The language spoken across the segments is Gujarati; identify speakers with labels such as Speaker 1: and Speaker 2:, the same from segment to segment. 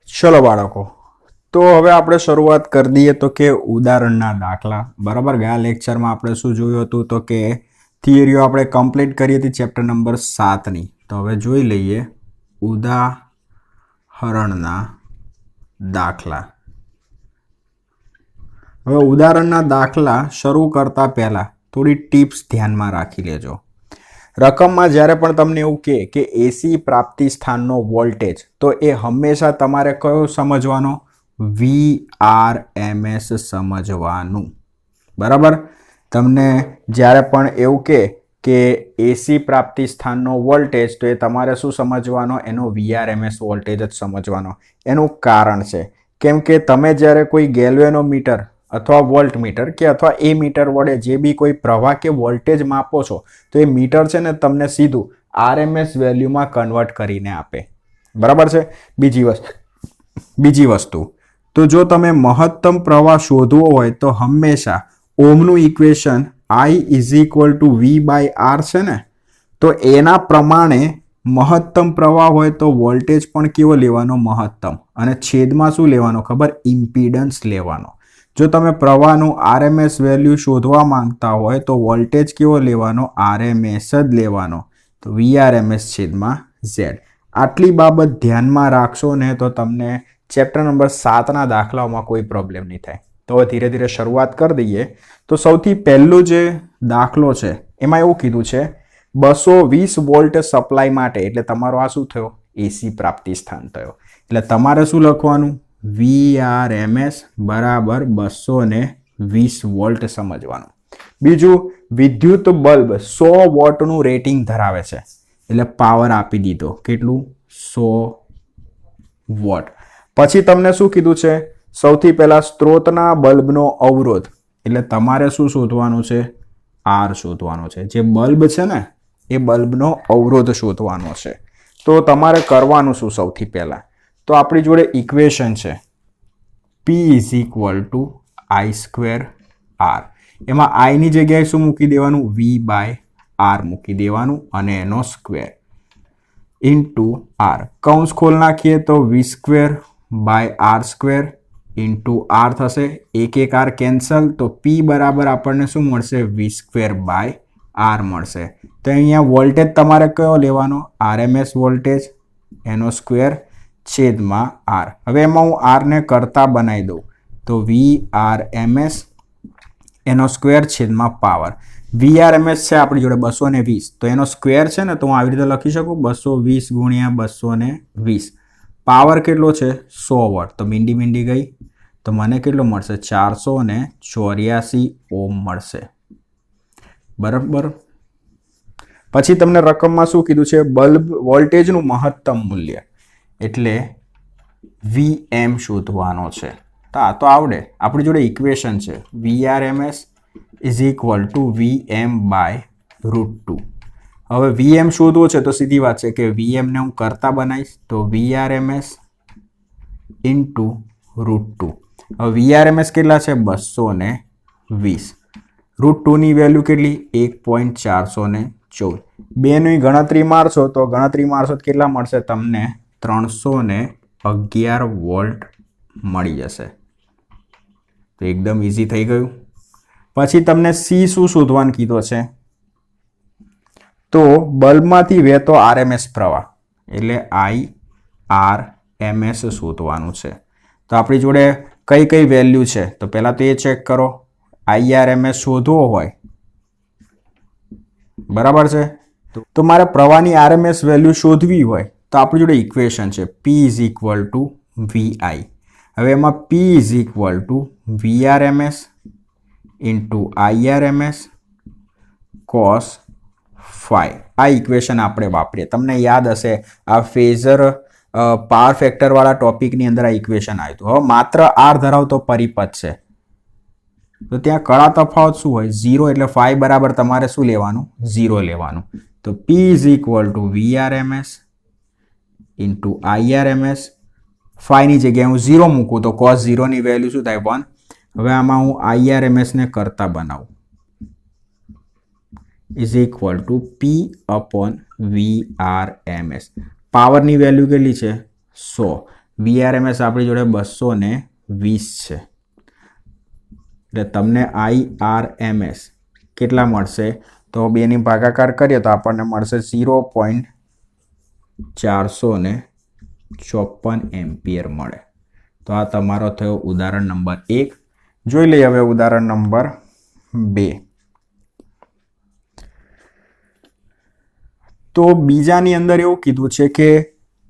Speaker 1: ચલો બાળકો, તો હવે આપણે શરૂઆત કરી દઈએ તો કે ઉદાહરણના દાખલા. બરાબર, ગયા લેક્ચરમાં આપણે શું જોયું હતું તો કે થિયરીઓ આપણે કમ્પ્લીટ કરી હતી ચેપ્ટર નંબર 7ની. તો હવે જોઈ લઈએ ઉદાહરણના દાખલા. હવે ઉદાહરણના દાખલા શરૂ કરતા પહેલા થોડી ટિપ્સ ધ્યાનમાં રાખી લેજો. રકમમાં જ્યારે પણ તમને એવું કહે કે એસી પ્રાપ્તિ સ્થાનનો વોલ્ટેજ, તો એ હંમેશા તમારે કયો સમજવાનો? VRMS સમજવાનું. બરાબર, તમને જ્યારે પણ એવું કહે કે એસી પ્રાપ્તિ સ્થાનનો વોલ્ટેજ, તો એ તમારે શું સમજવાનો? એનો VRMS વોલ્ટેજ જ સમજવાનો. એનું કારણ છે કેમ કે તમે જ્યારે કોઈ ગેલ્વેનોમીટર અથવા વોલ્ટમીટર કે અથવા એ મીટર વડે જે બી કોઈ પ્રવાહ કે વોલ્ટેજ માપો છો, તો એ મીટર છે ને તમને સીધું RMS વેલ્યુમાં કન્વર્ટ કરીને આપે. બરાબર છે. બીજી વસ્તુ, તો જો તમે મહત્તમ પ્રવાહ શોધવો હોય તો હંમેશા ઓહમનું ઇક્વેશન I = V/R છે ને, તો એના પ્રમાણે મહત્તમ પ્રવાહ હોય તો વોલ્ટેજ પણ કેવો લેવાનો? મહત્તમ. અને છેદમાં શું લેવાનો? ખબર? ઇમ્પિડન્સ લેવાનો. જો તમે પ્રવાહનું RMS વેલ્યુ શોધવા માંગતા હોય તો વોલ્ટેજ કેવો લેવાનો? RMS જ લેવાનો. તો VRMS છેદમાં Z. આટલી બાબત ધ્યાનમાં રાખશો ને તો તમને ચેપ્ટર નંબર 7ના દાખલાઓમાં કોઈ પ્રોબ્લેમ નહીં થાય. તો હવે ધીરે ધીરે શરૂઆત કરી દઈએ. તો સૌથી પહેલું જે દાખલો છે એમાં એવું કીધું છે 220 વોલ્ટ સપ્લાય માટે, એટલે તમારો આ શું થયો? એસી પ્રાપ્તિ સ્થાન થયો. એટલે તમારે શું લખવાનું? VRMS બરાબર 220 વોલ્ટ સમજવાનું. બીજું, વિદ્યુત બલ્બ 100 વોટનું રેટિંગ ધરાવે છે, એટલે પાવર આપી દીધો. કેટલું? 100 વોટ. પછી તમને શું કીધું છે? સૌથી પહેલા સ્ત્રોતના બલ્બનો અવરોધ, એટલે તમારે શું શોધવાનું છે? R શોધવાનો છે. જે બલ્બ છે ને એ બલ્બનો અવરોધ શોધવાનો છે. તો તમારે કરવાનું શું? સૌથી પહેલા તો આપણી જોડે ઇક્વેશન છે P = I²R. એમાં I ની જગ્યાએ શું મૂકી દેવાનું? V/R મૂકી દેવાનું અને એનો સ્ક્વેર ઇન્ટુ R. કૌંસ ખોલ નાખીએ તો V²/R² ઇન્ટુ R થશે. એક R કેન્સલ, તો P બરાબર આપણને શું મળશે? V²/R મળશે. તો અહીંયા વોલ્ટેજ તમારે કયો લેવાનો? RMS વોલ્ટેજ, એનો સ્ક્વેર છેદમાં R. હવે એમાં હું R ને કરતા બનાવી દઉં તો VRMS એનો સ્ક્વેર છેદમાં પાવર. VRMS છે આપણી જોડે 220, તો એનો સ્ક્વેર છે ને, તો હું આવી રીતે લખી શકું 220 × 220. પાવર કેટલો છે? 100 વોટ. તો મીંડી ગઈ, તો મને કેટલો મળશે? 484 ઓહમ મળશે. બરાબર. પછી તમને રકમમાં શું કીધું છે? બલ્બ વોલ્ટેજનું મહત્તમ મૂલ્ય, એટલે VM શોધવાનો છે. તો આ તો આવડે. આપણી જોડે ઇક્વેશન છે VRMS = VM/√2. હવે VM શોધવો છે તો સીધી વાત છે કે VM ને હું કરતા બનાવીશ તો VRMS × √2. હવે VRMS કેટલા છે? 220. √2 ની વેલ્યુ કેટલી? 1.414. બેની ગણતરી મારશો તો કેટલા મળશે તમને? 311 વોલ્ટ મળી જશે. તો એકદમ ઈઝી થઈ ગયું. પછી તમને C શું શોધવાનું કીધો છે? તો બલ્બમાંથી વહેતો RMS પ્રવાહ, એટલે IRMS શોધવાનું છે. તો આપણી જોડે કઈ કઈ વેલ્યુ છે? તો પહેલા તો એ ચેક કરો. IRMS શોધવો હોય, બરાબર છે, તો મારે પ્રવાહની RMS વેલ્યુ શોધવી હોય તો આપણી જોડે ઇક્વેશન છે P = VI. હવે એમાં P = VRMS × IRMS cos phi. આ ઇક્વેશન આપણે વાપરીએ. તમને યાદ હશે આ ફેઝર પાવર ફેક્ટર વાળા ટોપિકની અંદર આ ઇક્વેશન આવ્યું હતું. હવે માત્ર R ધરાવતો પરિપથ છે, તો ત્યાં કળા તફાવત શું હોય? 0. એટલે phi બરાબર તમારે શું લેવાનું? 0 લેવાનું. તો P = VRMS × IRMS. phi ની જગ્યાએ હું 0 મૂકું તો cos 0 ની વેલ્યુ શું થાય? 1. હવે આમાં હું IRMS ને કરતા બનાવું = P/VRMS. પાવરની વેલ્યુ કેટલી છે? 100. VRMS આપણી જોડે 220 છે, એટલે તમને IRMS કેટલા મળશે? તો બેની ભાગાકાર કરીએ તો આપણને મળશે 0.454 એમ્પિયર મળે. તો આ તમારો થયો ઉદાહરણ નંબર 1. જોઈ લઈએ હવે ઉદાહરણ નંબર 2. તો બીજાની અંદર એવું કીધું છે કે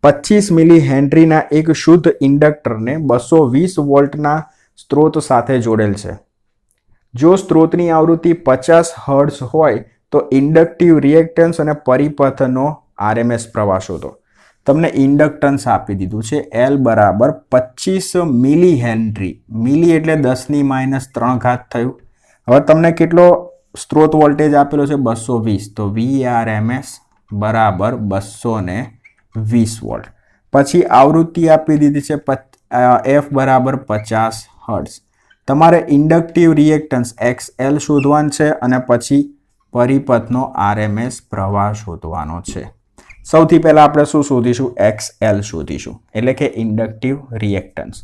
Speaker 1: 25 મિલી હેનરીના એક શુદ્ધ ઇન્ડક્ટરને 220 વોલ્ટના સ્ત્રોત સાથે જોડેલ છે. જો સ્ત્રોતની આવૃત્તિ 50 હર્ટ્ઝ હોય તો ઇન્ડક્ટિવ રિએક્ટન્સ અને પરિપથનો RMS પ્રવાહ શોધો. તમને ઇન્ડક્ટન્સ આપી દીધું છે L બરાબર 25 મિલી હેનરી. મિલી એટલે 10⁻³ થયું. હવે તમને કેટલો સ્ત્રોત વોલ્ટેજ આપેલો છે? 220. તો VRMS બરાબર 220 વોલ્ટ. પછી આવૃત્તિ આપી દીધી છે F બરાબર 50 હર્ટ્ઝ. તમારે ઇન્ડક્ટિવ રિએક્ટન્સ XL શોધવાનું છે અને પછી પરિપથનો RMS પ્રવાહ શોધવાનો છે. સૌથી પહેલા આપણે શું શોધીશું? XL શોધીશું, એટલે કે ઇન્ડક્ટિવ રિએક્ટન્સ.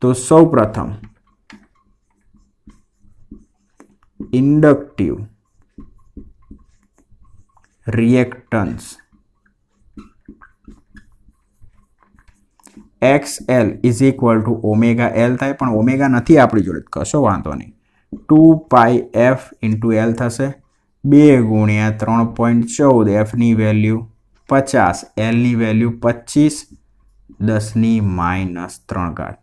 Speaker 1: તો સૌ પ્રથમ inductive reactance XL is equal two omega L થાય, પણ ઓમેગા નથી આપણી જોડે, કશો વાંધો નહીં. 2πf ઇન્ટુ L થશે. 2 ગુણ્યા 3.14, Fની વેલ્યુ 50, Lની વેલ્યુ 25 10⁻³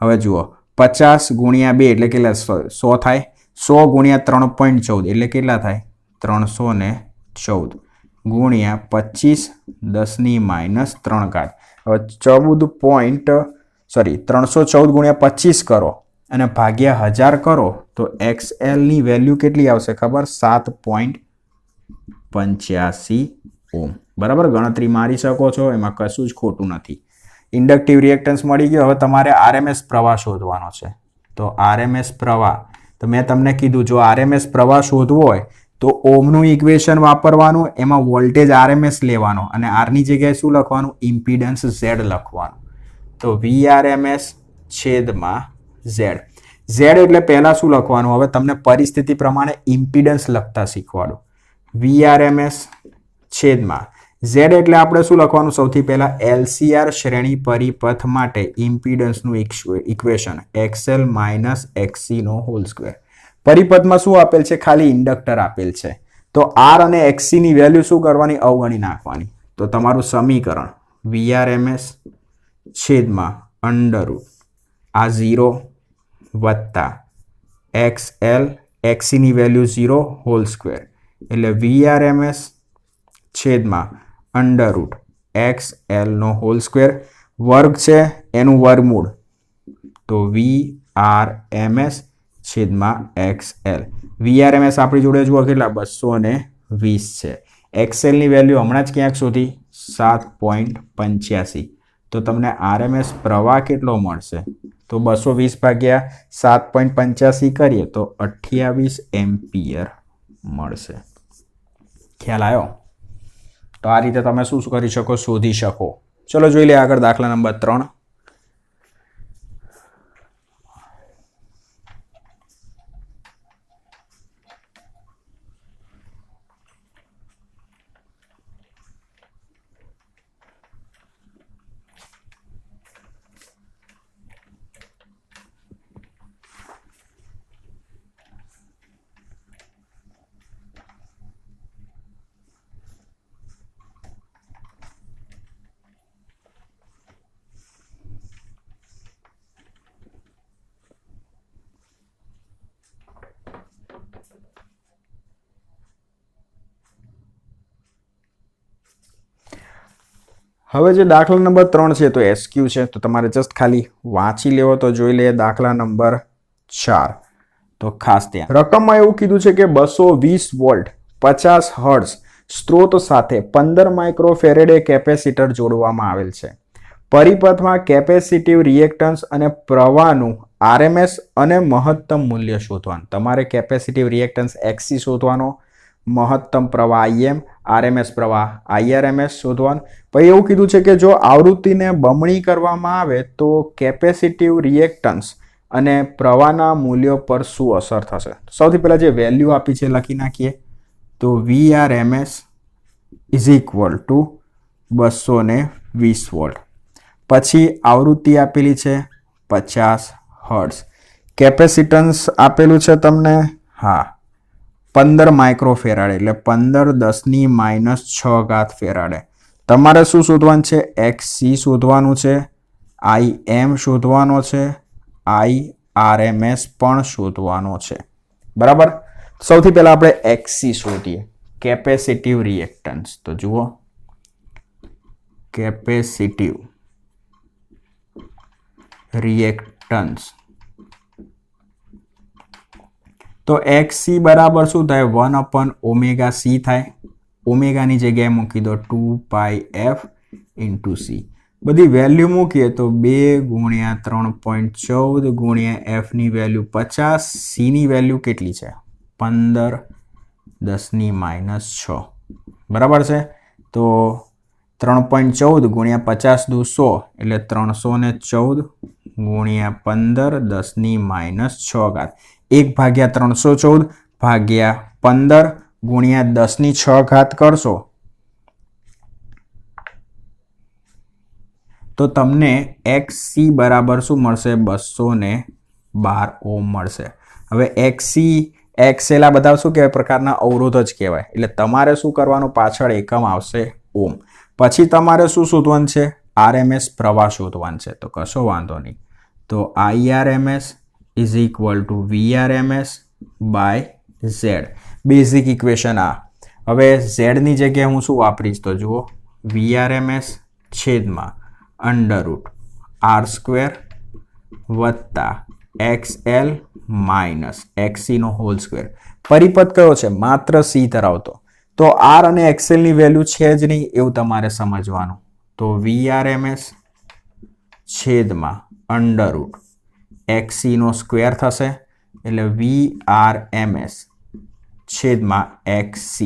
Speaker 1: હવે જુઓ 50 ગુણ્યા 2 એટલે કેટલા? 100 થાય. 100 ગુણ્યા 3.14 એટલે કેટલા થાય? 314 ગુણ્યા 25 10⁻³ હવે 314 ગુણ્યા 25 કરો અને ભાગ્યા 1000 કરો તો XLની વેલ્યુ કેટલી આવશે ખબર? 7.85 ઓહ્મ. બરાબર, ગણતરી મારી શકો છો, એમાં કશું જ ખોટું નથી. ઇન્ડક્ટિવ રિએક્ટન્સ મળી ગયો. હવે તમારે RMS પ્રવાહ શોધવાનો છે. તો RMS પ્રવાહ, તો મેં તમને કીધું જો RMS પ્રવાહ શોધવો હોય તો ઓહમનું ઇક્વેશન વાપરવાનું, એમાં વોલ્ટેજ RMS લેવાનો અને આરની જગ્યાએ શું લખવાનું? ઇમ્પિડન્સ Z લખવાનું. તો VRMS છેદમાં Z. Z એટલે પહેલા શું લખવાનું? હવે તમને પરિસ્થિતિ પ્રમાણે ઇમ્પિડન્સ લખતા શીખવાડું. VRMS છેદમાં Z એટલે આપણે શું લખવાનું? સૌથી પહેલા LCR શ્રેણી પરિપથ માટે ઇમ્પિડન્સનું ઇક્વેશન XL - XC². પરિપથમાં શું આપેલ છે? ખાલી ઇન્ડક્ટર આપેલ છે. તો R અને XC ની વેલ્યુ શું કરવાની? અવગણી નાખવાની. તો તમારું સમીકરણ VRMS છેદમાં અંડરરૂટ આ 0 વત્તા XL, XC ની વેલ્યુ 0² એટલે VRMS છેદમાં અંડરરૂટ XL² વર્ગ છે એનું વર્ગમૂળ, તો VRMS છેદમાં XL. VRMS આપણી જોડે જુઓ કેટલા? 220 છે. XL ની વેલ્યુ હમણાં જ ક્યાંક શોધી? 7.85. તો તમને RMS પ્રવાહ કેટલો મળશે? તો 220 ભાગ્યા 7.85 કરીએ તો 28 એમ્પિયર મળશે. ખ્યાલ આવ્યો? તો આ રીતે તમે શું કરી શકો? શોધી શકો. ચલો જોઈ લઈએ આગળ દાખલા નંબર 3. હવે જે દાખલા નંબર 3 છે તો SQ છે, તો તમારે જસ્ટ ખાલી વાંચી લેવો. તો જોઈ લઈએ દાખલા નંબર 4. તો ખાસ ત્યાં રકમમાં એવું કીધું છે કે 220 વોલ્ટ 50 હર્ટ્ઝ સ્ત્રોત સાથે 15 માઇક્રોફેરેડે કેપેસિટર જોડવામાં આવેલ છે. પરિપથમાં કેપેસિટિવ રિએક્ટન્સ અને પ્રવાહનું RMS અને મહત્તમ મૂલ્ય શોધવાનું. તમારે કેપેસિટિવ રિએક્ટન્સ XC શોધવાનો, મહત્તમ પ્રવાહ IM, RMS પ્રવાહ IRMS શોધવાનું. પછી એવું કીધું છે કે જો આવૃત્તિને બમણી કરવામાં આવે તો કેપેસિટિવ રિએક્ટન્સ અને પ્રવાહના મૂલ્યો પર શું અસર થશે. સૌથી પહેલા જે વેલ્યુ આપી છે લખી નાખીએ. તો VRMS is equal two 220 volt. પછી આવૃત્તિ આપેલી છે 50 હર્ટ્ઝ. કેપેસિટન્સ આપેલું છે તમને, હા, 15 માઇક્રોફેરાડ એટલે 15 × 10⁻6 ફેરાડે. તમારે શું શોધવાનું છે? XC શોધવાનું છે, IM શોધવાનો છે, IRMS પણ શોધવાનો છે. બરાબર. સૌથી પહેલા આપણે XC શોધીએ, કેપેસિટિવ રિએક્ટન્સ. તો જુઓ, કેપેસિટિવ રિએક્ટન્સ. તો XC બરાબર શું થાય? 1/ωc થાય. ઓમેગાની જગ્યાએ મૂકી દો 2πf × c. બધી વેલ્યુ મૂકીએ તો 2 × 3.14 × f ની વેલ્યુ 50, c ની વેલ્યુ કેટલી છે? 15 × 10⁻6. બરાબર છે. તો 3.14 × 50 દુ 100 એટલે 314 × 15 10⁻6. 1/314 ભાગ્યા 15 ગુણ્યા 10⁻6 કરશો તો તમને XC બરાબર શું મળશે? 212 ઓમ મળશે. હવે XL આ બધા શું કહેવાય? પ્રકારના અવરોધ જ કહેવાય. એટલે તમારે શું કરવાનું? પાછળ એકમ આવશે ઓમ. પછી તમારે શું શોધવાનું છે? RMS પ્રવાહ શોધવાનું છે. તો કશો વાંધો નહીં. તો IRMS is equal to VRMS by Z. Basic equation આ. હવે Z ની જગ્યાએ હું શું વાપરીશ? તો જુઓ, VRMS છેદમાં √R² વત્તા XL માઇનસ XC નો હોલ સ્ક્વેર. પરિપથ કયો છે? માત્ર C ધરાવતો. તો R અને XL ની વેલ્યુ છે જ નહીં એવું તમારે સમજવાનું. તો VRMS છેદમાં √XC નો સ્ક્વેર થશે એટલે VRMS છેદમાં XC.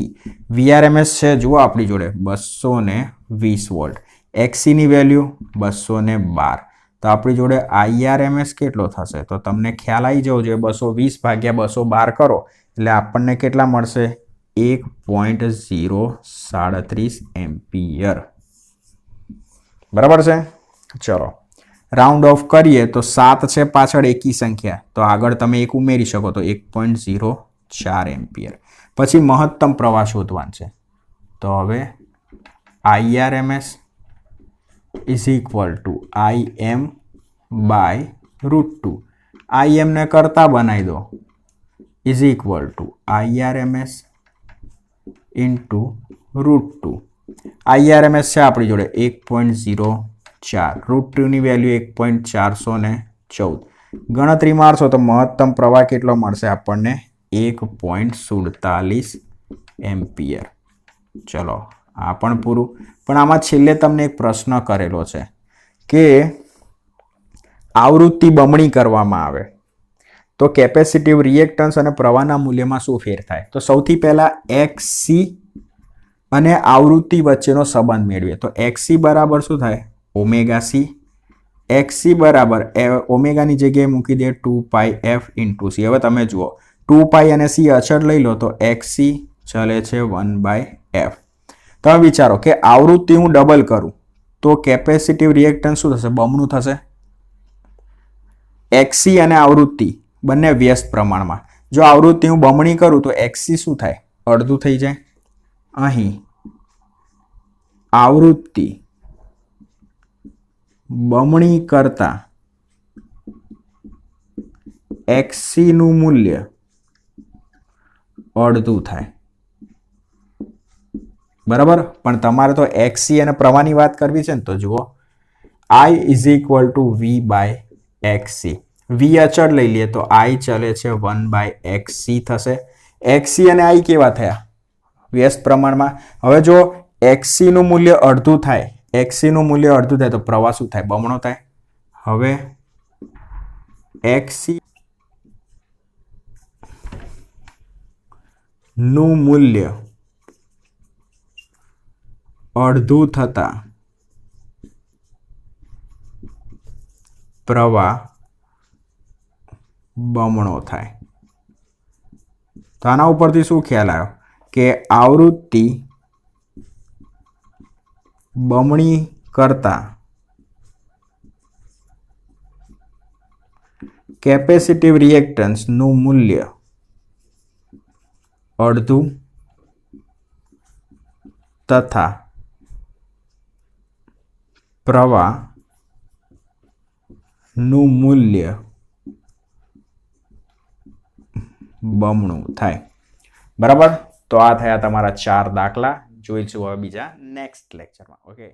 Speaker 1: VRMS છે જુઓ આપણી જોડે 220 વોલ્ટ. XC ની વેલ્યુ 212. તો આપણી જોડે IRMS કેટલો થશે? તો તમને ખ્યાલ આવી જવો જોઈએ. 220 ભાગ્યા 212 કરો એટલે આપણને કેટલા મળશે? 1.037 એમ્પિયર. બરાબર છે. ચલો રાઉન્ડ ઓફ કરીએ તો 7 છે પાછળ એકી સંખ્યા, તો આગળ તમે એક ઉમેરી શકો તો 1.04 એમ્પિયર. પછી મહત્તમ પ્રવાહ શોધવાનું છે. તો હવે IRMS is equal to IM by √2. IM ને કરતા બનાવી દો is equal to IRMS into √2. IRMS છે આપણી જોડે 1.04. √2 ની વેલ્યુ 1.414. ગણતરી મારશો તો મહત્તમ પ્રવાહ કેટલો મળશે આપણને? 1.47 એમ્પિયર. ચલો આ પણ પૂરું. પણ આમાં છેલ્લે તમને એક પ્રશ્ન કરેલો છે કે આવૃત્તિ બમણી કરવામાં આવે તો કેપેસિટિવ રિએક્ટન્સ અને પ્રવાહના મૂલ્યમાં શું ફેર થાય? તો સૌથી પહેલા XC અને આવૃત્તિ વચ્ચેનો સંબંધ મેળવીએ. તો XC બરાબર શું થાય? ωc. XC બરાબર ઓમેગાની જગ્યાએ મૂકી દે 2πf × c. હવે તમે જુઓ 2π અને c અચળ લઈ લો તો XC ચલે છે 1/f. તમે વિચારો કે આવૃત્તિ હું ડબલ કરું તો કેપેસિટિવ રિએક્ટન્સ શું થશે? બમણું થશે. XC અને આવૃત્તિ બંને વ્યસ્ત પ્રમાણમાં. જો આવૃત્તિ હું બમણી કરું તો XC શું થાય? અડધું થઈ જાય. અહીં આવૃત્તિ બમણી કરતા XC નું મૂલ્ય અડધું થાય. બરાબર. પણ તમારે તો XC અને પ્રવાહની વાત કરવી છે ને, તો જુઓ I is equal two V/XC. V અચળ લઈ લઈએ તો I ચલે છે 1/XC થશે. XC અને I કેવા થયા? વ્યસ્ત પ્રમાણમાં. હવે જો XC નું મૂલ્ય અડધું થાય, XC નું મૂલ્ય અડધું થાય તો પ્રવાહ શું થાય? બમણો થાય. હવે XC નું મૂલ્ય અડધું થતા પ્રવાહ બમણો થાય. તો આના ઉપરથી શું ખ્યાલ આવ્યો કે આવૃત્તિ બમણી કરતા કેપેસિટિવ રિએક્ટન્સ નું મૂલ્ય અડધું તથા પ્રવાહ નું મૂલ્ય બમણું થાય. બરાબર. તો આ થયા તમારા 4 દાખલા. જોઈશું હવે બીજા નેક્સ્ટ લેક્ચરમાં. ઓકે.